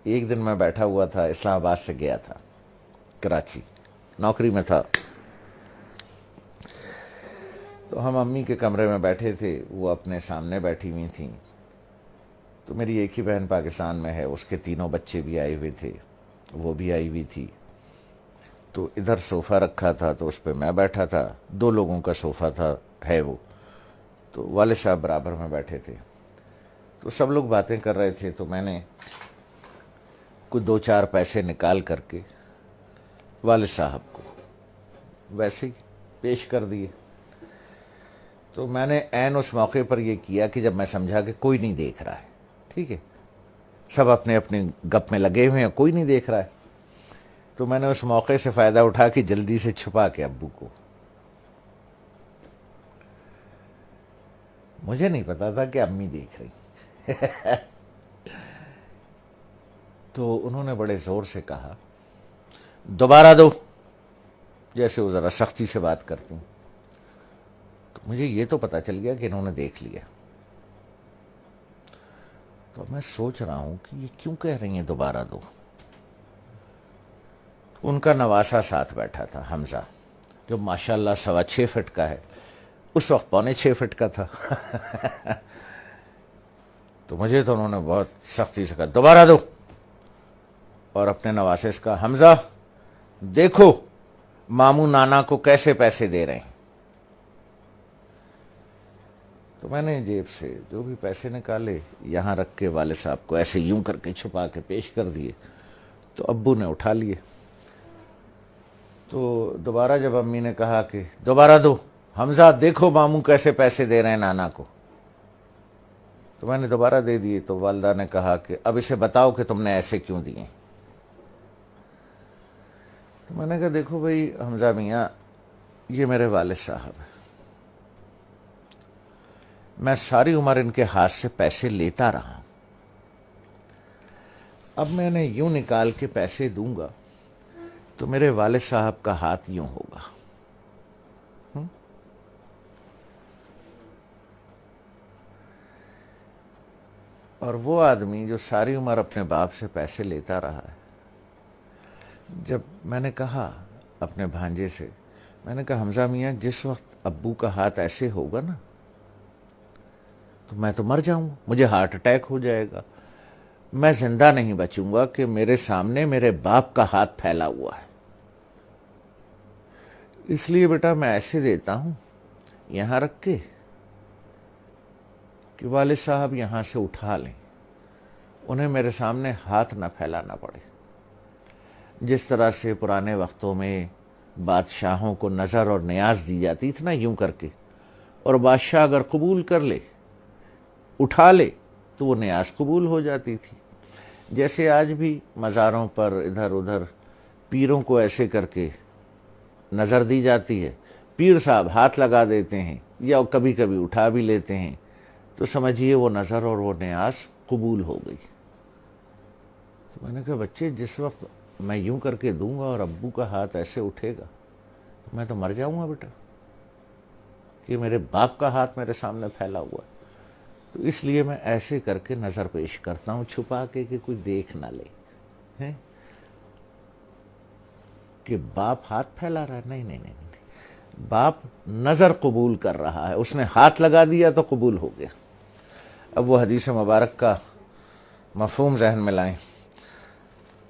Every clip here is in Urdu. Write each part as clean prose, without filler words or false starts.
ایک دن میں بیٹھا ہوا تھا، اسلام آباد سے گیا تھا کراچی، نوکری میں تھا، تو ہم امی کے کمرے میں بیٹھے تھے، وہ اپنے سامنے بیٹھی ہوئی تھیں، تو میری ایک ہی بہن پاکستان میں ہے، اس کے تینوں بچے بھی آئے ہوئے تھے، وہ بھی آئی ہوئی تھی، تو ادھر صوفہ رکھا تھا تو اس پہ میں بیٹھا تھا، 2 لوگوں کا صوفہ تھا ہے وہ، تو والد صاحب برابر میں بیٹھے تھے، تو سب لوگ باتیں کر رہے تھے، تو میں نے کچھ 2-4 پیسے نکال کر کے والد صاحب کو ویسے ہی پیش کر دیے۔ تو میں نے عین اس موقع پر یہ کیا کہ جب میں سمجھا کہ کوئی نہیں دیکھ رہا ہے، ٹھیک ہے، سب اپنے اپنے گپ میں لگے ہوئے ہیں، کوئی نہیں دیکھ رہا ہے، تو میں نے اس موقع سے فائدہ اٹھا کے جلدی سے چھپا کے ابو کو، مجھے نہیں پتا تھا کہ امی دیکھ رہی، تو انہوں نے بڑے زور سے کہا دوبارہ دو، جیسے وہ ذرا سختی سے بات کرتی ہیں، تو مجھے یہ تو پتا چل گیا کہ انہوں نے دیکھ لیا، تو میں سوچ رہا ہوں کہ یہ کیوں کہہ رہی ہیں دوبارہ دو۔ ان کا نواسا ساتھ بیٹھا تھا، حمزہ، جو ماشاءاللہ 6.25 فٹ کا ہے، اس وقت 6.25 فٹ کا تھا، تو مجھے تو انہوں نے بہت سختی سے کہا دوبارہ دو، اور اپنے نواسے سے کہا حمزہ دیکھو ماموں نانا کو کیسے پیسے دے رہے ہیں۔ تو میں نے جیب سے جو بھی پیسے نکالے یہاں رکھ کے والد صاحب کو ایسے یوں کر کے چھپا کے پیش کر دیے، تو ابو نے اٹھا لیے۔ تو دوبارہ جب امی نے کہا کہ دوبارہ دو، حمزہ دیکھو ماموں کیسے پیسے دے رہے ہیں نانا کو، تو میں نے دوبارہ دے دیے، تو والدہ نے کہا کہ اب اسے بتاؤ کہ تم نے ایسے کیوں دیے۔ تو میں نے کہا دیکھو بھائی حمزہ میاں، یہ میرے والد صاحب ہیں، میں ساری عمر ان کے ہاتھ سے پیسے لیتا رہا ہوں، اب میں نے یوں نکال کے پیسے دوں گا تو میرے والد صاحب کا ہاتھ یوں ہوگا، اور وہ آدمی جو ساری عمر اپنے باپ سے پیسے لیتا رہا ہے، جب میں نے کہا اپنے بھانجے سے، میں نے کہا حمزہ میاں جس وقت ابو کا ہاتھ ایسے ہوگا نا تو میں تو مر جاؤں، مجھے ہارٹ اٹیک ہو جائے گا، میں زندہ نہیں بچوں گا کہ میرے سامنے میرے باپ کا ہاتھ پھیلا ہوا ہے، اس لیے بیٹا میں ایسے دیتا ہوں یہاں رکھ کے کہ والد صاحب یہاں سے اٹھا لیں، انہیں میرے سامنے ہاتھ نہ پھیلانا پڑے، جس طرح سے پرانے وقتوں میں بادشاہوں کو نظر اور نیاز دی جاتی تھی نا یوں کر کے، اور بادشاہ اگر قبول کر لے اٹھا لے تو وہ نیاز قبول ہو جاتی تھی، جیسے آج بھی مزاروں پر ادھر ادھر پیروں کو ایسے کر کے نظر دی جاتی ہے، پیر صاحب ہاتھ لگا دیتے ہیں یا کبھی کبھی اٹھا بھی لیتے ہیں، تو سمجھیے وہ نظر اور وہ نیاز قبول ہو گئی۔ تو میں نے کہا بچے جس وقت میں یوں کر کے دوں گا اور ابو کا ہاتھ ایسے اٹھے گا تو میں تو مر جاؤں گا بیٹا، کہ میرے باپ کا ہاتھ میرے سامنے پھیلا ہوا ہے، تو اس لیے میں ایسے کر کے نظر پیش کرتا ہوں چھپا کے کہ کوئی دیکھ نہ لے ہیں کہ باپ ہاتھ پھیلا رہا ہے، نہیں نہیں نہیں، باپ نظر قبول کر رہا ہے، اس نے ہاتھ لگا دیا تو قبول ہو گیا۔ اب وہ حدیث مبارک کا مفہوم ذہن میں لائیں،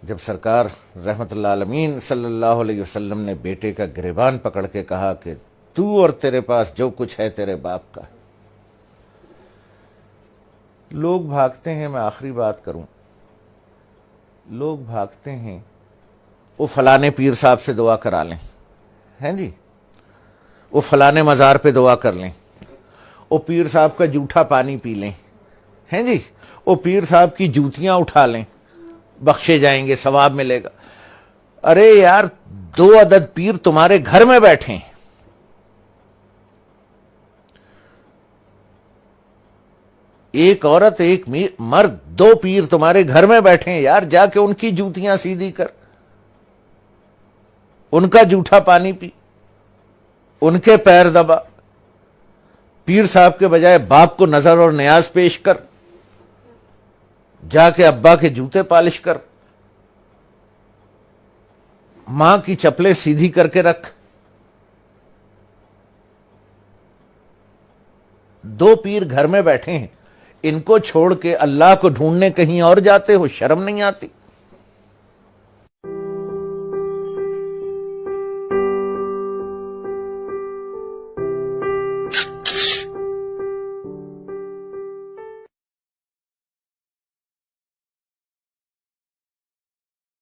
جب سرکار رحمت اللہ عالمین صلی اللہ علیہ وسلم نے بیٹے کا گریبان پکڑ کے کہا کہ تو اور تیرے پاس جو کچھ ہے تیرے باپ کا ہے، لوگ بھاگتے ہیں، میں آخری بات کروں، لوگ بھاگتے ہیں وہ فلانے پیر صاحب سے دعا کرا لیں، ہیں جی، وہ فلانے مزار پہ دعا کر لیں، وہ پیر صاحب کا جھوٹا پانی پی لیں، ہیں جی، وہ پیر صاحب کی جوتیاں اٹھا لیں، بخشے جائیں گے، ثواب ملے گا۔ ارے یار 2 عدد پیر تمہارے گھر میں بیٹھے ہیں، ایک عورت ایک مرد، 2 پیر تمہارے گھر میں بیٹھے ہیں یار، جا کے ان کی جوتیاں سیدھی کر، ان کا جھوٹا پانی پی، ان کے پیر دبا، پیر صاحب کے بجائے باپ کو نظر اور نیاز پیش کر، جا کے ابا کے جوتے پالش کر، ماں کی چپلیں سیدھی کر کے رکھ، دو پیر گھر میں بیٹھے ہیں، ان کو چھوڑ کے اللہ کو ڈھونڈنے کہیں اور جاتے ہو، شرم نہیں آتی؟